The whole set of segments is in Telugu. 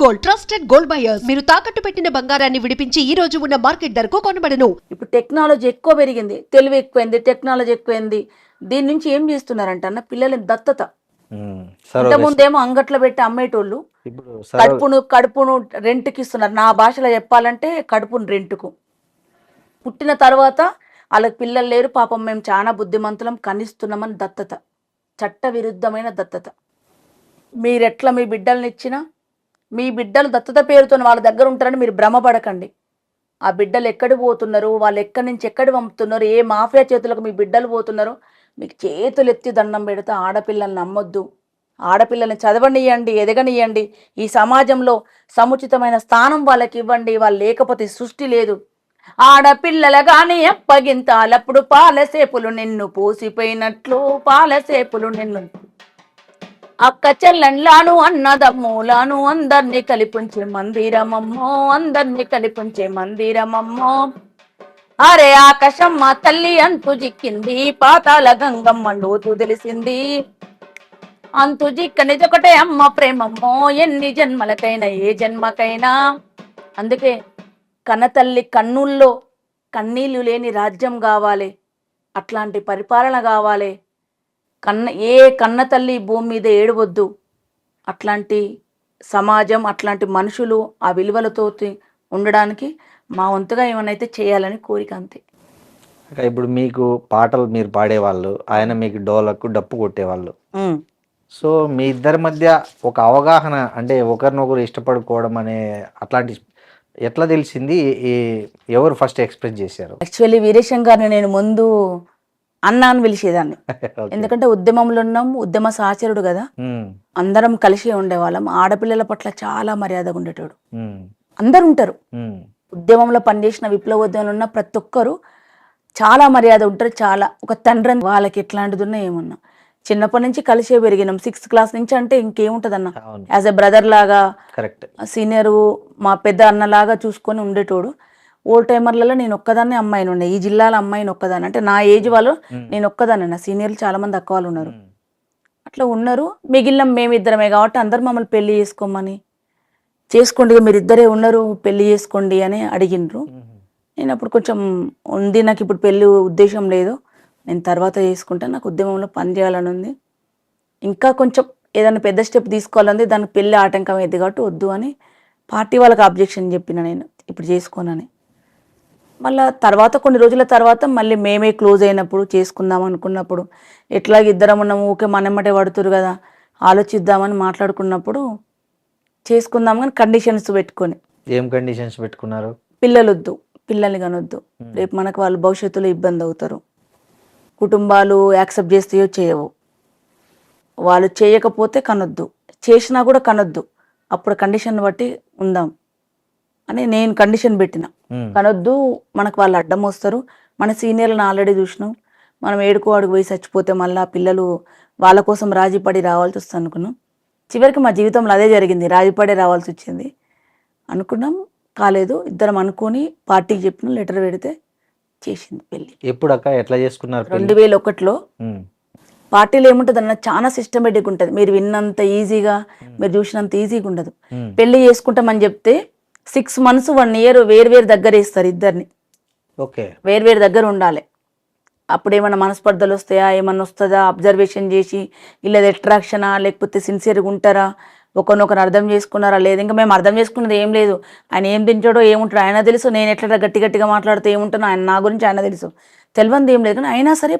Gold, trusted gold buyers. మీరు తాకట్టు పెట్టిన బంగారాన్ని విడిపించి ఈ రోజు ఉన్న మార్కెట్ ధరకు కొనబడను. ఇప్పుడు టెక్నాలజీ ఎక్కువ పెరిగింది, తెలివి ఎక్కువైంది, టెక్నాలజీ ఎక్కువైంది. దీని నుంచి ఏం చేస్తున్నారంట అన్న పిల్లల దత్తత. ఇంతకుముందేమో అంగట్లో పెట్టి అమ్మేటోళ్ళు ఇప్పుడు కడుపును రెంట్కి ఇస్తున్నారు. నా భాషలో చెప్పాలంటే కడుపును రెంట్కు. పుట్టిన తర్వాత వాళ్ళకి పిల్లలు లేరు, పాపం మేము చాలా బుద్ధిమంతులం కనిస్తున్నామని దత్తత, చట్ట విరుద్ధమైన దత్తత. మీరెట్లా మీ బిడ్డల్ని ఇచ్చినా మీ బిడ్డలు దత్తత పేరుతో వాళ్ళ దగ్గర ఉంటారని మీరు భ్రమపడకండి. ఆ బిడ్డలు ఎక్కడికి పోతున్నారు, వాళ్ళు ఎక్కడి నుంచి ఎక్కడి పంపుతున్నారు, ఏ మాఫియా చేతులకు మీ బిడ్డలు పోతున్నారు, మీకు చేతులు ఎత్తి దండం పెడితే ఆడపిల్లల్ని నమ్మొద్దు. ఆడపిల్లల్ని చదవనియండి, ఎదగనియండి. ఈ సమాజంలో సముచితమైన స్థానం వాళ్ళకి ఇవ్వండి. వాళ్ళు లేకపోతే సృష్టి లేదు. ఆడపిల్లల గాని అప్పగింతాలప్పుడు పాలసేపులు నిన్ను పూసిపోయినట్లు, పాలసేపులు నిన్ను అక్క చెల్లెన్లాను అన్నదమ్ములాను అందరినీ కలిపించే మందిరమమ్మో, అందరినీ కలిపించే మందిరమమ్మో. అరే ఆకాశమ్మ తల్లి అంతు జిక్కింది, పాతాల గంగమ్మ లోతు తెలిసింది. అంతు జిక్కనిదొకటే అమ్మ ప్రేమమ్మో, ఎన్ని జన్మలకైనా ఏ జన్మకైనా. అందుకే కన్నతల్లి కన్నుల్లో కన్నీళ్లు లేని రాజ్యం కావాలి, అట్లాంటి పరిపాలన కావాలి. ఏ కన్న తల్లి భూమి మీద ఏడవద్దు. అట్లాంటి సమాజం, అట్లాంటి మనుషులు ఆ విలువలతో ఉండడానికి మా వంతుగా ఏమనైతే చేయాలని కోరిక, అంతే. ఇప్పుడు మీకు పాటలు మీరు పాడేవాళ్ళు, ఆయన మీకు డోలకు డప్పు కొట్టేవాళ్ళు. సో మీ ఇద్దరి మధ్య ఒక అవగాహన, అంటే ఒకరినొకరు ఇష్టపడుకోవడం అనే అట్లాంటి ఎట్లా తెలిసింది? ఎవరు ఫస్ట్ ఎక్స్ప్రెస్ చేశారు? యాక్చువల్లీ వీరేశం గారిని నేను ముందు అన్న అని పిలిచేదాన్ని. ఎందుకంటే ఉద్యమంలో ఉన్నాం, ఉద్యమ సహచరుడు కదా, అందరం కలిసి ఉండేవాళ్ళం. ఆడపిల్లల పట్ల చాలా మర్యాదగా ఉండేటోడు. అందరు ఉంటారు, ఉద్యమంలో పనిచేసిన విప్లవోద్యమంలో ఉన్న ప్రతి ఒక్కరు చాలా మర్యాద ఉంటారు. చాలా ఒక తండ్రి వాళ్ళకి ఎట్లాంటిది ఉన్నా ఏమున్నా చిన్నప్పటి నుంచి కలిసే పెరిగినాం. 6th క్లాస్ నుంచి అంటే ఇంకేముంటది అన్న, యాజ్ ఎ బ్రదర్ లాగా, సీనియరు, మా పెద్ద అన్నలాగా చూసుకొని ఉండేటోడు. ఓల్డ్ టైమర్లలో నేను ఒక్కదాన్ని అమ్మాయిని ఉండే, ఈ జిల్లాలో అమ్మాయిని ఒక్కదాన్ని, అంటే నా ఏజ్ వాళ్ళు నేను ఒక్కదాన్ని. నా సీనియర్లు చాలా మంది అక్క వాళ్ళు ఉన్నారు. అట్లా ఉన్నారు. మిగిలిన మేమిద్దరమే కాబట్టి అందరు మమ్మల్ని పెళ్లి చేసుకోమని, చేసుకోండి మీరిద్దరే ఉన్నారు పెళ్లి చేసుకోండి అని అడిగినరు. నేను అప్పుడు కొంచెం ఉంది, నాకు ఇప్పుడు పెళ్లి ఉద్దేశం లేదు, నేను తర్వాత చేసుకుంటాను, నాకు ఉద్యమంలో పని చేయాలని ఉంది, ఇంకా కొంచెం ఏదైనా పెద్ద స్టెప్ తీసుకోవాలని, దానికి పెళ్లి ఆటంకం అయింది కాబట్టి వద్దు అని పార్టీ వాళ్ళకి అబ్జెక్షన్ చెప్పిన, నేను ఇప్పుడు చేసుకోనని. మళ్ళీ తర్వాత కొన్ని రోజుల తర్వాత మళ్ళీ మేమే క్లోజ్ అయినప్పుడు, చేసుకుందాం అనుకున్నప్పుడు, ఎట్లాగ ఇద్దరం ఉన్నాము, ఓకే మనమ్మటే పడుతురు కదా, ఆలోచిద్దామని మాట్లాడుకున్నప్పుడు చేసుకుందాం కానీ కండిషన్స్ పెట్టుకొని. ఏం కండిషన్స్ పెట్టుకున్నారు? పిల్లలొద్దు, పిల్లల్ని కనొద్దు, రేపు మనకు వాళ్ళు భవిష్యత్తులో ఇబ్బంది అవుతారు, కుటుంబాలు యాక్సెప్ట్ చేస్తాయో చేయవు, వాళ్ళు చేయకపోతే కనొద్దు, చేసినా కూడా కనొద్దు, అప్పుడు కండిషన్ బట్టి ఉందాం అని నేను కండిషన్ పెట్టిన. కనొద్దు, మనకు వాళ్ళు అడ్డం వస్తారు, మన సీనియర్లను ఆల్రెడీ చూసినాం, మనం ఏడుకో అడుగు పోయి చచ్చిపోతే మళ్ళీ పిల్లలు వాళ్ళ కోసం రాజీపడి రావాల్సి వస్తుంది అనుకున్నాం. చివరికి మా జీవితంలో అదే జరిగింది, రాజీపడే రావాల్సి వచ్చింది. అనుకున్నాం, కాలేదు, ఇద్దరం అనుకొని పార్టీకి చెప్పిన, లెటర్ పెడితే చేసింది పెళ్ళి. ఎప్పుడు అక్క ఎట్లా చేసుకున్నారు? 2001లో. పార్టీలో ఏముంటుంది అన్న, చాలా సిస్టమేటిక్ ఉంటుంది. మీరు విన్నంత ఈజీగా, మీరు చూసినంత ఈజీగా ఉండదు. పెళ్లి చేసుకుంటామని చెప్తే 6 months 1 year వేరు దగ్గర వేస్తారు ఇద్దరిని. వేరు దగ్గర ఉండాలి. అప్పుడు ఏమన్నా మనస్పర్ధలు వస్తాయా, ఏమన్నా వస్తుందా అబ్జర్వేషన్ చేసి, ఇలా అట్రాక్షనా లేకపోతే సిన్సియర్గా ఉంటారా, ఒకరినొకరు అర్థం చేసుకున్నారా లేదు. ఇంకా మేము అర్థం చేసుకున్నది ఏం లేదు. ఆయన ఏం తింటాడో ఏముంటాడో ఆయన తెలుసు, నేను ఎట్లా గట్టిగా మాట్లాడితే ఏముంటానో ఆయన, నా గురించి ఆయన తెలుసు, తెలియంది ఏం లేదు. కానీ అయినా సరే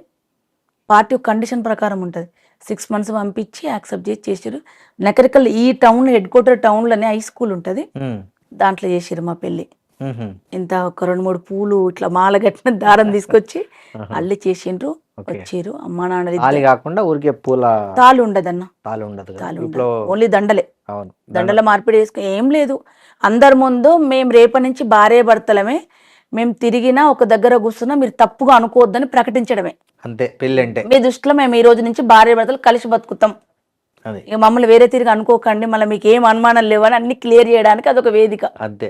పార్టీ కండిషన్ ప్రకారం ఉంటుంది. 6 months పంపించి యాక్సెప్ట్ చేసి చేసారు. నకరికల్ ఈ టౌన్ హెడ్ క్వార్టర్ టౌన్లోనే హై స్కూల్ ఉంటుంది, దాంట్లో చేసారు మా పెళ్ళి. ఇంత ఒక 2-3 పూలు ఇట్లా మాల కట్టిన దారం తీసుకొచ్చి అల్లి చేసిండ్రు, వచ్చారు. అమ్మా నాన్న కాకుండా ఊరికే పూల తాళు ఉండదన్న, ఓన్లీ దండల మార్పిడి చేసుకుని ఏం లేదు. అందరి ముందు మేము రేపటి నుంచి భార్య భర్తలమే, మేము తిరిగినా ఒక దగ్గర కూర్చున్నా మీరు తప్పుగా అనుకోవద్దని ప్రకటించడమే, అంతే. పెళ్ళి అంటే మీ దృష్టిలో మేము ఈ రోజు నుంచి భార్య భర్తలు కలిసి బతుకుతాం, ఇక మమ్మల్ని వేరే తిరిగి అనుకోకండి, మళ్ళీ మీకు ఏం అనుమానం లేవని అన్ని క్లియర్ చేయడానికి అదొక వేదిక, అంతే.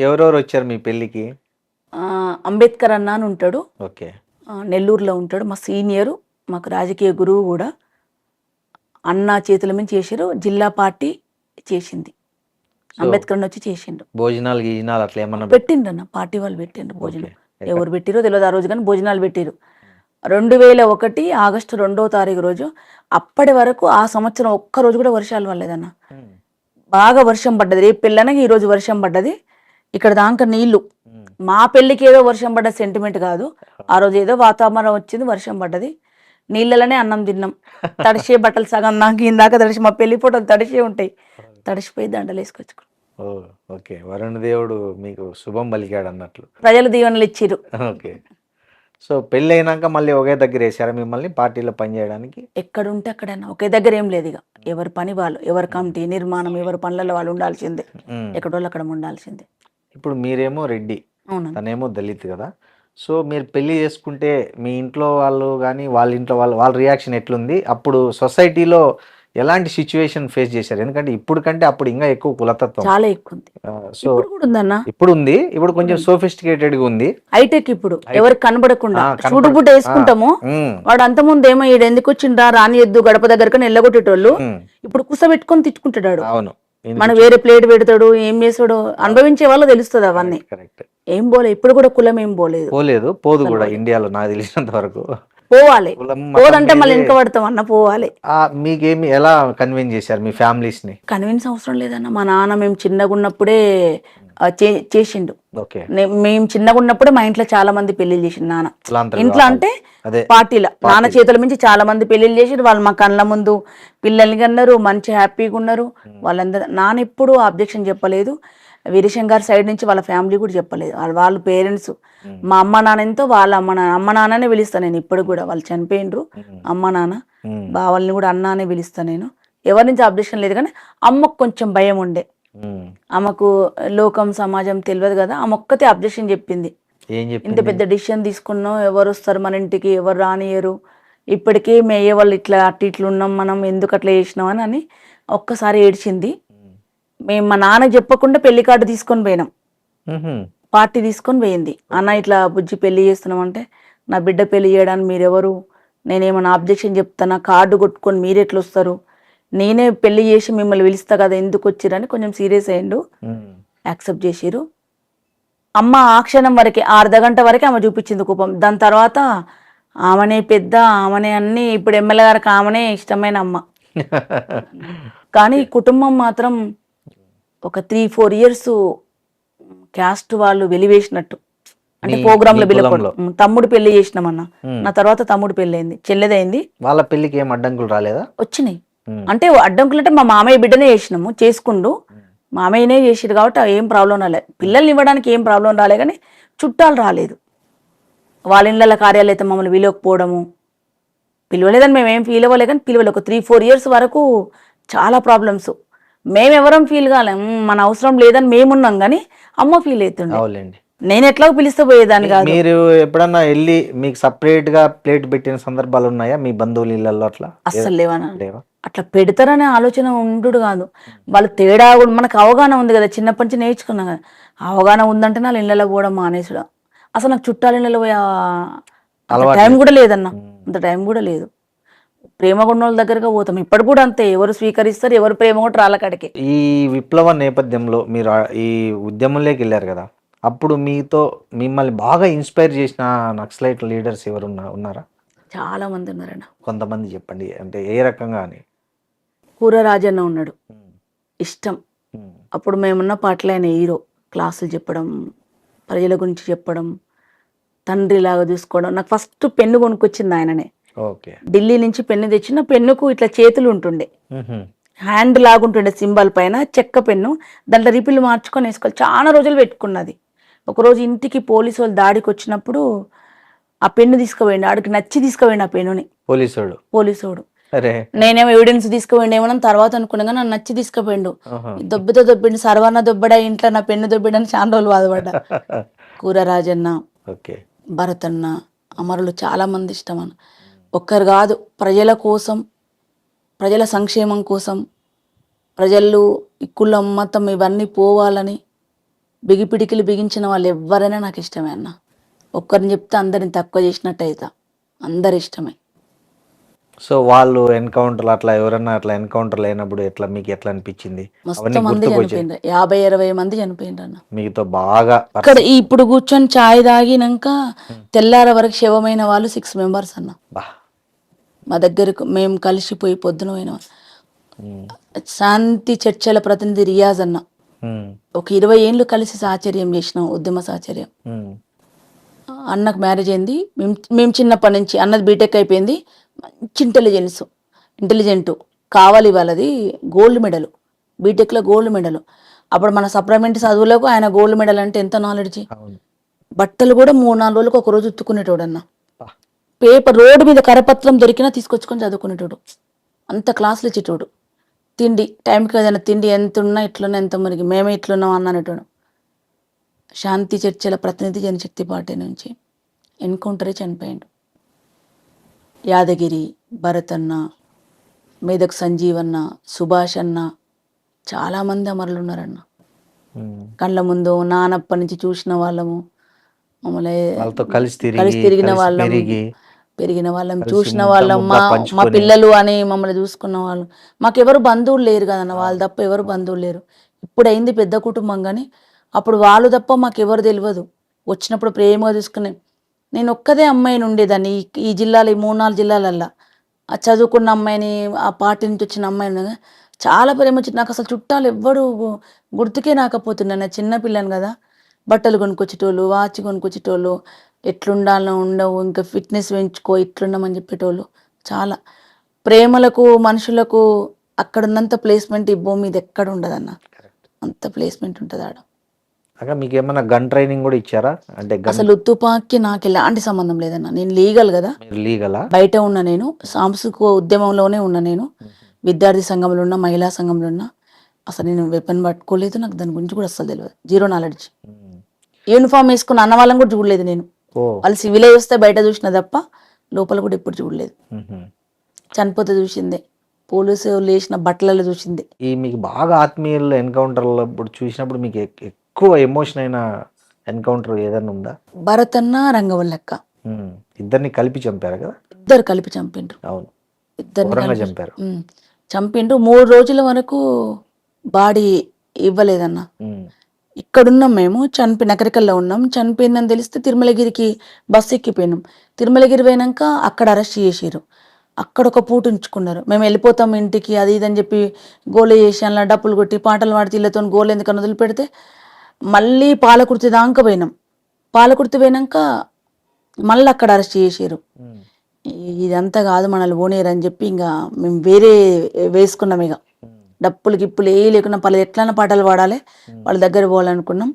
ఎవరెవరు వచ్చారు మీ పెళ్లికి? అంబేద్కర్ అన్న అని ఉంటాడు, నెల్లూరులో ఉంటాడు, మా సీనియరు, మాకు రాజకీయ గురువు కూడా. అన్న చేతుల మీద చేశారు, జిల్లా పార్టీ చేసింది. అంబేద్కర్ వచ్చి చేసిండు. భోజనాలు గీజనాలు అట్లా ఏమన్నా పెట్టిండు అన్న, పార్టీ వాళ్ళు పెట్టిండు భోజనం. ఓకే. ఎవరు పెట్టిరో తెలియదు ఆ రోజు, కానీ భోజనాలు పెట్టిరు. 2001 ఆగస్టు 2వ తారీఖు రోజు. అప్పటి వరకు ఆ సంవత్సరం ఒక్క రోజు కూడా వర్షాలు పడలేదన్న. బాగా వర్షం పడ్డది. రేపు పెళ్ళనగా ఈ రోజు వర్షం పడ్డది. ఇక్కడ దాకా నీళ్లు. మా పెళ్ళికి ఏదో వర్షం పడ్డ సెంటిమెంట్ కాదు, ఆ రోజు ఏదో వాతావరణం వచ్చింది, వర్షం పడ్డది. నీళ్ళలోనే అన్నం తిన్నాం. తడిసే బట్టలు సగం నాకు ఇందాక తడిసి, మా పెళ్లి ఫోటోలు తడిసే ఉంటాయి, తడిసిపోయి దండలు వేసుకొచ్చుకున్నాం. ఓకే, వరుణ దేవుడు మీకు శుభం పలికాడు అన్నట్లు. ప్రజలు దీవెనలు ఇచ్చిరు. ఓకే. సో పెళ్ళి అయినాక మళ్ళీ ఒకే దగ్గర వేసారా మిమ్మల్ని పార్టీలో పనిచేయడానికి? ఎక్కడుంటే అక్కడైనా ఒకే దగ్గర ఏం లేదు. ఇక ఎవరి పని వాళ్ళు, ఎవరి కమిటీ నిర్మాణం, ఎవరి పనులలో వాళ్ళు ఉండాల్సిందే, ఎక్కడోళ్ళు అక్కడ ఉండాల్సిందే. ఇప్పుడు మీరేమో రెడ్డి, అవును. తనేమో దళిత్ కదా. సో మీరు పెళ్లి చేసుకుంటే మీ ఇంట్లో వాళ్ళు కానీ వాళ్ళ ఇంట్లో వాళ్ళ రియాక్షన్ ఎట్లుంది? అప్పుడు సొసైటీలో ఎలాంటి సిచ్యువేషన్ ఫేస్ చేశారు? ఎందుకంటే ఇప్పుడు కంటే అప్పుడు ఇంకా ఎక్కువ కులతత్వం చాలా ఎక్కువ ఉంది. సో ఇప్పుడు కూడా ఉందన్న. ఇప్పుడు ఉంది, ఇప్పుడు కొంచెం సోఫిస్టికేటెడ్ గా ఉంది, హైటెక్. ఇప్పుడు ఎవరికి కనబడకుండా చూడుబుట్ట వేసుకుంటాము. వాడు అంత ముందు ఏమో ఈడు ఎందుకు వచ్చిండ్రా రాని ఎద్దు గడప దగ్గర ఎల్లగొట్టేటోళ్ళు, ఇప్పుడు కుసబెట్టుకొని తిట్టుకుంటాడు. అవును, మన వేరే ప్లేట్ పెడతాడు, ఏం చేస్తాడు, అనుభవించే వాళ్ళు తెలుస్తుంది అవన్నీ. ఏం పోలే, ఇప్పుడు కూడా కులం ఏం పోలేదు, పోదు కూడా ఇండియాలో నాకు తెలిసినంత వరకు. పోవాలి, పోదంటే మళ్ళీ వెనక పడతాం అన్న, పోవాలి. మీకేమి ఎలా కన్విన్స్ చేశారు మీ ఫ్యామిలీస్ ని? కన్విన్స్ అవసరం లేదన్న. మా నాన్న మేము చిన్నగా ఉన్నప్పుడే చేసిండు. మేము చిన్నగా ఉన్నప్పుడే మా ఇంట్లో చాలా మంది పెళ్లిళ్ళు చేసిండు నాన్న. ఇంట్లో అంటే పార్టీలో నాన్న చేతుల మించి చాలా మంది పెళ్లిళ్ళు చేసిండు. వాళ్ళు మా కళ్ళ ముందు పిల్లల్ని కన్నారు, మంచి హ్యాపీగా ఉన్నారు వాళ్ళందరూ. నాన్న ఎప్పుడు అబ్జెక్షన్ చెప్పలేదు. వీరశంకర్ సైడ్ నుంచి వాళ్ళ ఫ్యామిలీ కూడా చెప్పలేదు. వాళ్ళ పేరెంట్స్, మా అమ్మ నాన్న ఎంతో వాళ్ళ అమ్మ నాన్ననే పిలుస్తాను నేను ఇప్పుడు కూడా. వాళ్ళు చనిపోయినరు, అమ్మ నాన్న బావల్ని కూడా అన్న అనే పిలుస్తాను నేను. ఎవరి నుంచి అబ్జెక్షన్ లేదు, కానీ అమ్మకు కొంచెం భయం ఉండే. ఆమెకు లోకం సమాజం తెలియదు కదా, ఆమె ఒక్కతే అబ్జెక్షన్ చెప్పింది. ఇంత పెద్ద డిసిషన్ తీసుకున్నాం, ఎవరు వస్తారు మన ఇంటికి, ఎవరు రానియరు, ఇప్పటికే మేయ వాళ్ళు ఇట్లా ఇట్లు ఉన్నాం, మనం ఎందుకు అట్లా చేసినాం అని ఒక్కసారి ఏడ్చింది. మేము మా నాన్న చెప్పకుండా పెళ్లి కార్డు తీసుకొని పోయినాం, పార్టీ తీసుకొని పోయింది. అన్న ఇట్లా బుజ్జి పెళ్లి చేస్తున్నాం అంటే, నా బిడ్డ పెళ్లి చేయడానికి మీరెవరు, నేనేమన్నా అబ్జెక్షన్ చెప్తానా, కార్డు కొట్టుకొని మీరు ఎట్లా వస్తారు, నేనే పెళ్లి చేసి మిమ్మల్ని పిలుస్తా కదా, ఎందుకు వచ్చిరని కొంచెం సీరియస్ అయ్యిండు. యాక్సెప్ట్ చేసిరు. అమ్మ ఆ క్షణం వరకే, అర్ధగంట వరకే ఆమె చూపించింది కోపం. దాని తర్వాత ఆమెనే పెద్ద, ఆమెనే అన్ని. ఇప్పుడు ఎమ్మెల్యే గారికి ఆమెనే ఇష్టమైన అమ్మ. కానీ కుటుంబం మాత్రం ఒక 3-4 ఇయర్స్ క్యాస్ట్ వాళ్ళు వెలివేసినట్టు. అంటే ప్రోగ్రామ్ లో బిల్లకూడదు. తమ్ముడు పెళ్లి చేసినామన్న, నా తర్వాత తమ్ముడు పెళ్లి అయింది, చెల్లెదైంది. వాళ్ళ పెళ్లికి ఏం అడ్డంకులు రాలేదా? వచ్చినాయి. అంటే అడ్డంకులు అంటే మా మామయ్య బిడ్డనే చేసినాము, చేసుకుండు మామయ్యనే చేసిరు కాబట్టి ఏం ప్రాబ్లం రాలేదు. పిల్లల్ని ఇవ్వడానికి ఏం ప్రాబ్లం రాలే, కానీ చుట్టాలు రాలేదు. వాళ్ళ ఇళ్ళ కార్యాలు అయితే మమ్మల్ని పిలవకపోవడము, పిలవలేదని మేము ఏం ఫీల్ అవ్వలే, కానీ పిలవలే. ఒక 3-4 ఇయర్స్ వరకు చాలా ప్రాబ్లమ్స్. మేమెవరం ఫీల్ కాలేం, మన అవసరం లేదని మేమున్నాం, కానీ అమ్మ ఫీల్ అవుతుండే. నేను ఎట్లా పిలిస్తే పోయేదాన్ని కాదు. మీరు ఎప్పుడన్నా వెళ్ళి మీకు సపరేట్ గా ప్లేట్ పెట్టిన సందర్భాలు ఉన్నాయా మీ బంధువుల ఇళ్ళల్లో? అట్లా అస్సలు లేవా. అట్లా పెడతారనే ఆలోచన ఉండు కాదు. వాళ్ళ తేడా మనకు అవగాహన ఉంది కదా, చిన్నప్పటి నుంచి నేర్చుకున్నాం కదా. అవగాహన ఉందంటే నా ఇళ్ళలో పోవడం మానేసుడు. అసలు నాకు చుట్టాల ఇళ్ళలో పోయే టైం కూడా లేదన్న, అంత టైం కూడా లేదు. ప్రేమ గుండోళ్ళ దగ్గరగా పోతాం, ఇప్పటి కూడా అంతే. ఎవరు స్వీకరిస్తారు, ఎవరు ప్రేమ కూడా రాళ్ళకాడికి. ఈ విప్లవ నేపథ్యంలో మీరు ఈ ఉద్యమంలోకి వెళ్ళారు కదా, అప్పుడు మిమ్మల్ని బాగా ఇన్స్పైర్ చేసిన నక్సలైట్ లీడర్స్ ఎవరు ఉన్నారా? చాలా మంది ఉన్నారన్న. కొంతమంది చెప్పండి, అంటే ఏ రకంగా అని. కూర రాజన్న ఉన్నాడు, ఇష్టం. అప్పుడు మేమున్న పాటలు ఆయన హీరో. క్లాసులు చెప్పడం, ప్రజల గురించి చెప్పడం, తండ్రిలాగా చూసుకోవడం. నాకు ఫస్ట్ పెన్ను కొనుక్కొచ్చింది ఆయననే. ఢిల్లీ నుంచి పెన్ను తెచ్చిన, పెన్నుకు ఇట్లా చేతులు ఉంటుండే, హ్యాండ్ లాగుంటుండే సింబల్ పైన చెక్క పెన్ను. దాంట్లో రిపిల్ మార్చుకొని వేసుకోవాలి. చాలా రోజులు పెట్టుకున్నది. ఒకరోజు ఇంటికి పోలీసు వాళ్ళు దాడికి వచ్చినప్పుడు ఆ పెన్ను తీసుకుపోయిండు. ఆడికి నచ్చి తీసుకుపోయిండు ఆ పెన్నుని పోలీసోడు. నేనేమో ఎవిడెన్స్ తీసుకుపోయిండేమో తర్వాత అనుకున్నా, కానీ నన్ను నచ్చి తీసుకుపోయిండు. దొబ్బితో దొబ్బిండు, సర్వన్న దొబ్బడా, ఇంట్లో నా పెన్ను దొబ్బిడని చాలా రోజులు బాధపడ్డా. కూర రాజన్న, భరతన్న, అమరులు చాలా మంది ఇష్టం అన్న. ఒక్కరు కాదు, ప్రజల కోసం, ప్రజల సంక్షేమం కోసం, ప్రజలు కులం మతం ఇవన్నీ పోవాలని బిగిపిడికిలు బిగించిన వాళ్ళు ఎవరైనా నాకు ఇష్టమే అన్న. ఒక్కరిని చెప్తే అందరిని తక్కువ చేసినట్టు అవుతా. అందరు ఇష్టమే. సో వాళ్ళు ఎన్కౌంటర్ అట్లా ఎవరన్నా అట్లా ఎన్కౌంటర్ అయినప్పుడు ఎట్లా మీకు ఎట్లా అనిపించింది? మస్తు అవన్నీ మంది గుర్తుకొచ్చాయి చనిపోయిండ్రు, 50-60 మంది చనిపోయిండ్రు అన్న. మీతో బాగా ఇక్కడ ఇప్పుడు కూర్చొని చాయ్ తాగినాక తెల్లార వరకు శవమైన వాళ్ళు 6 మెంబర్స్ అన్న. బా. మా దగ్గరకు మేము కలిసిపోయి పొద్దున పోయిన ఉమ్, శాంతి చర్చల ప్రతినిధి రియాజ్ అన్న. ఉమ్, ఒక 20 ఏళ్ళు కలిసి సాచర్యం చేసినాం, ఉద్యమ సాచర్యం. ఉమ్, అన్నకు మ్యారేజ్ అయింది, మేము చిన్నప్పటి నుంచి. అన్నది బీటెక్ అయిపోయింది, మంచి ఇంటెలిజెంట్ కావాలి. వాళ్ళది గోల్డ్ మెడల్, బీటెక్లో గోల్డ్ మెడల్. అప్పుడు మన సప్లిమెంట్ చదువులకు ఆయన గోల్డ్ మెడల్ అంటే ఎంత నాలెడ్జ్. అవును. బట్టలు కూడా 3-4 రోజులకు ఒక రోజు ఉత్తుకునేటోడు అన్న. బా. పేపర్ రోడ్డు మీద కరపత్రం దొరికినా తీసుకొచ్చుకొని చదువుకునేటోడు, అంత క్లాసులు ఇచ్చేటోడు. తిండి టైంకి ఏదైనా తిండి ఎంత ఉన్నా ఇట్లున్నా, ఎంత మురిగి మేమే ఇట్లున్నాం అన్ననేటోడు. శాంతి చర్చల ప్రతినిధి జనశక్తి పార్టీ నుంచి ఎన్కౌంటరే చనిపోయాడు. యాదగిరి, భరత్ అన్న, మేదక్ సంజీవన్న, సుభాష్ అన్న, చాలామంది అమరులు ఉన్నారన్న. ఉమ్. కళ్ళ ముందు నానప్పటి నుంచి చూసిన వాళ్ళము, మమ్మల్ని వాళ్ళతో కలిసి తిరిగిన కలిసి వాళ్ళం, పెరిగిన చూసిన ముద్ద వాళ్ళం, ముద్ద మా పంచుకొని. పిల్లలు అని మమ్మల్ని చూసుకున్న వాళ్ళు. మాకెవరు బంధువులు లేరు కదన్న, వాళ్ళు తప్ప ఎవరు బంధువులు లేరు. ఇప్పుడు అయింది పెద్ద కుటుంబం కానీ అప్పుడు వాళ్ళు తప్ప మాకెవరు తెలియదు. వచ్చినప్పుడు ప్రేమగా చూసుకునే, నేను ఒక్కదే అమ్మాయిని ఉండేదాన్ని ఈ జిల్లాలో, ఈ 3-4 జిల్లాలల్లో. ఆ చదువుకున్న అమ్మాయిని, ఆ పార్టీ నుంచి వచ్చిన అమ్మాయిని చాలా ప్రేమ వచ్చింది నాకు. అసలు చుట్టాలు ఎవ్వరు గుర్తుకే రాకపోతున్నాను, నేను చిన్నపిల్లని కదా. బట్టలు కొనుక్కొచ్చేటోళ్ళు, వాచ్ కొనుక్కొచ్చేటోళ్ళు, ఎట్లుండాలో ఉండవు, ఇంకా ఫిట్నెస్ పెంచుకో, ఇట్లుండమని చెప్పేటోళ్ళు. చాలా ప్రేమలకు, మనుషులకు అక్కడ ఉన్నంత ప్లేస్మెంట్ ఈ భూమి మీద ఎక్కడ ఉండదన్న. అంత ప్లేస్మెంట్ ఉంటుంది ఆడ. అక్క మీకు ఏమన్నా గన్ ట్రైనింగ్ కూడా ఇచ్చారా? అంటే గన్ అసలు తుపాకీ నాకు ఎలాంటి సంబంధం లేదన్న. నేను లీగల్ కదా, మీరు లీగలా? బయట ఉన్నా, నేను సాంస్కృతిక ఉద్యమంలోనే ఉన్నా. నేను విద్యార్థి సంఘంలో ఉన్నా, మహిళా సంఘంలో ఉన్నా. అసలు నేను వెపన్ పట్టుకోలేదు, నాకు దాని గురించి కూడా అసలు తెలియదు, జీరో నాలెడ్జ్. యూనిఫామ్ వేసుకుని అన్న వాళ్ళని కూడా చూడలేదు నేను. ఓ. వాళ్ళు సివిలే వస్తే బయట చూసిన తప్ప లోపల కూడా ఎప్పుడు చూడలేదు. ఉహుం. చనిపోతే చూసిందే, పోలీసు లేచిన బట్టలలో చూసిందే. ఈ మీకు బాగా ఆత్మీయులు ఎన్కౌంటర్లో ఇప్పుడు చూసినప్పుడు మీకు ఎక్కువ ఎమోషన్ అయిన ఎన్కౌంటర్ ఏదైనా ఉందా? భరత్ అన్న, రంగవల్లక్క, ఉమ్. ఇద్దరిని కలిపి చంపారు కదా? ఇద్దరు కలిపి చంపిండ్రు. అవును, ఇద్దరిని ఘోరంగా కలిపి చంపారు. చంపిండ్రు. 3 రోజుల వరకు బాడీ ఇవ్వలేదన్న. ఉమ్. ఇక్కడున్నాం మేము, నకరికల్లో ఉన్నాం. చనిపోయిందని తెలిస్తే తిరుమలగిరికి బస్సు ఎక్కిపోయినాం. తిరుమలగిరి పోయినాక అక్కడ అరెస్ట్ చేసారు, అక్కడ ఒక పూట ఉంచుకున్నారు. మేము వెళ్ళిపోతాం ఇంటికి అది ఇది అని చెప్పి గోలే చేసి అలా డప్పులు కొట్టి పాటలు పాడి ఇళ్ళతో గోలు ఎందుకని వదిలిపెడితే మళ్ళీ పాలకుర్తి దాకా పోయినాం. పాలకుర్తి పోయినాక మళ్ళీ అక్కడ అరెస్ట్ చేసారు. ఉమ్. ఇదంతా కాదు మనల్ని ఓనేరు అని చెప్పి ఇంకా మేము వేరే వేసుకున్నాం. ఇక డప్పులు గిప్పులు ఏ లేకున్నా పలు ఎట్లైనా పాటలు పాడాలి, వాళ్ళ దగ్గర పోవాలనుకున్నాం.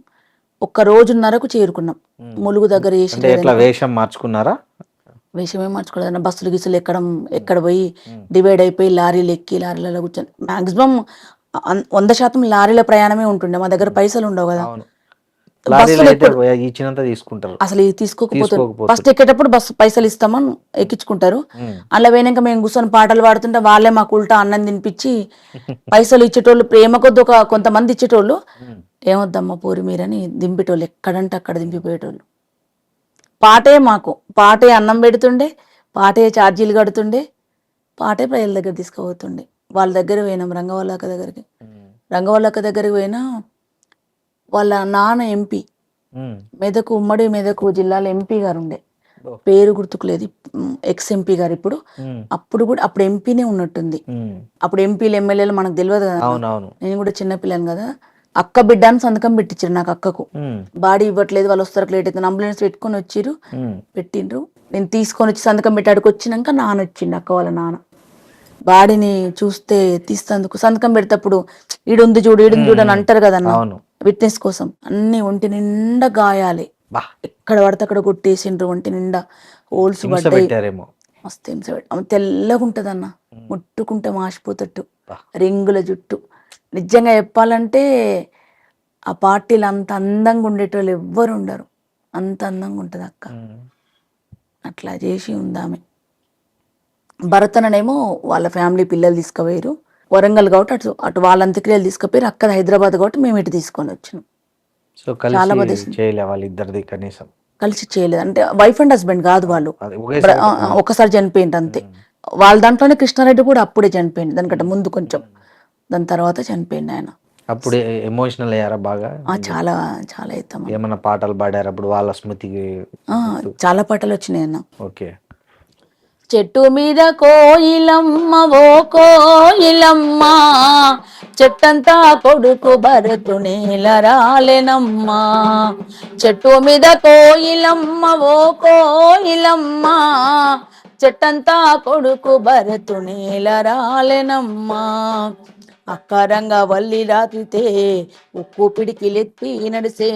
1 రోజున్నరకు చేరుకున్నాం. ములుగు దగ్గర అంటే ఎట్లా వేషం మార్చుకున్నారా? వేషమే మార్చుకోలేదన్న. బస్సులు గిసులు ఎక్కడ పోయి డివైడ్ అయిపోయి లారీలు ఎక్కి లారీలలో కూర్చొని మాక్సిమం 100% లారీల ప్రయాణమే ఉంటుండే. మా దగ్గర పైసలు ఉండవు కదా, అవును. లారీలు అయితే ఇచ్చినంత తీసుకుంటారు. అసలు ఇది తీసుకోకపోతే ఫస్ట్ ఎక్కేటప్పుడు బస్సు పైసలు ఇస్తామని ఎక్కించుకుంటారు. అలా పోయినాక మేము కూర్చొని పాటలు పాడుతుంటే వాళ్ళే మాకు ఉల్టా అన్నం తినిపించి పైసలు ఇచ్చేటోళ్ళు, ప్రేమ కొద్ది కొంతమంది ఇచ్చేటోళ్ళు. ఏమొద్దమ్మా పూరి మీరని దింపేటోళ్ళు, ఎక్కడంటే అక్కడ దింపిపోయేటోళ్ళు. పాటే అన్నం పెడుతుండే, పాటే ఛార్జీలు కడుతుండే, పాటే ప్రజల దగ్గర తీసుకుపోతుండే. వాళ్ళ దగ్గర పోయినాం, రంగవల్లక్క దగ్గరికి. రంగవల్లక్క దగ్గరికి పోయినా వాళ్ళ నాన్న ఎంపీ, ఉమ్మడి మెదకు జిల్లాలో ఎంపీ గారు ఉండే, పేరు గుర్తుకులేదు, ఎక్స్ ఎంపీ గారు ఇప్పుడు. అప్పుడు ఎంపీనే ఉన్నట్టుంది. అప్పుడు ఎంపీలు ఎమ్మెల్యేలు మనకు తెలియదు కదా, నేను కూడా చిన్నపిల్లని కదా. అక్క బిడ్డ అని సంతకం పెట్టించారు నాకు. అక్కకు బాడీ ఇవ్వట్లేదు, వాళ్ళు వస్తారు లేట్ అయితే అంబులెన్స్ పెట్టుకొని వచ్చిర్రు, పెట్టిండ్రు. నేను తీసుకొని వచ్చి సంతకం పెట్టాడికి వచ్చినాక నాన్న వచ్చిండు, అక్క వాళ్ళ నాన్న. బాడీని చూస్తే తీస్తేందుకు సంతకం పెడతప్పుడు ఈడుంది చూడు అని అంటారు కదన్న, విట్నెస్ కోసం. అన్ని ఒంటి నిండా గాయాలి, ఎక్కడ పడితే అక్కడ కొట్టేసిండ్రు, ఒంటి నిండా హోల్స్ పడ్డాయి. మస్తు హింస పెట్టి. ఆమె తెల్లగా ఉంటది అన్న, ముట్టుకుంటే మాసిపోతట్టు, రింగుల జుట్టు. నిజంగా చెప్పాలంటే ఆ పార్టీలు అంత అందంగా ఉండేటోళ్ళు ఎవ్వరు ఉండరు, అంత అందంగా ఉంటుంది అక్క. అట్లా చేసి ఉందామె. భరతననేమో వాళ్ళ ఫ్యామిలీ పిల్లలు తీసుకుపోయారు వరంగల్ కాబట్టి అటు వాళ్ళ అంత్యక్రియలు తీసుకుపోయారు. అక్కడ హైదరాబాద్ కాబట్టి మేము ఇటు తీసుకొని వచ్చినాం. చాలా కలిసి చేయలేదు అంటే వైఫ్ అండ్ హస్బెండ్ కాదు, వాళ్ళు ఒకసారి చనిపోయింది అంతే. వాళ్ళ దాంట్లోనే కృష్ణారెడ్డి కూడా అప్పుడే చనిపోయింది, దానికంటే ముందు కొంచెం, దాని తర్వాత చనిపోయింది ఆయన. అప్పుడు ఎమోషనల్ అయ్యారా బాగా? చాలా చాలా అవుతాం. ఏమన్నా పాటలు పాడారు అప్పుడు వాళ్ళ స్మృతికి? చాలా పాటలు వచ్చినాయి అన్న. ఓకే. చెట్టు మీద కోయిలమ్మ ఓ కోయిలమ్మ, చెట్టంతా కొడుకు భరతు నేల రాలెనమ్మా. చెట్టు మీద కోయిలమ్మ ఓ కోయిలమ్మ, చెట్టంతా కొడుకు భరతు నేల రాలెనమ్మా. అక్కరంగా వల్లి రాత్రితే ఉక్కు పిడికిలెత్తి నడిసే,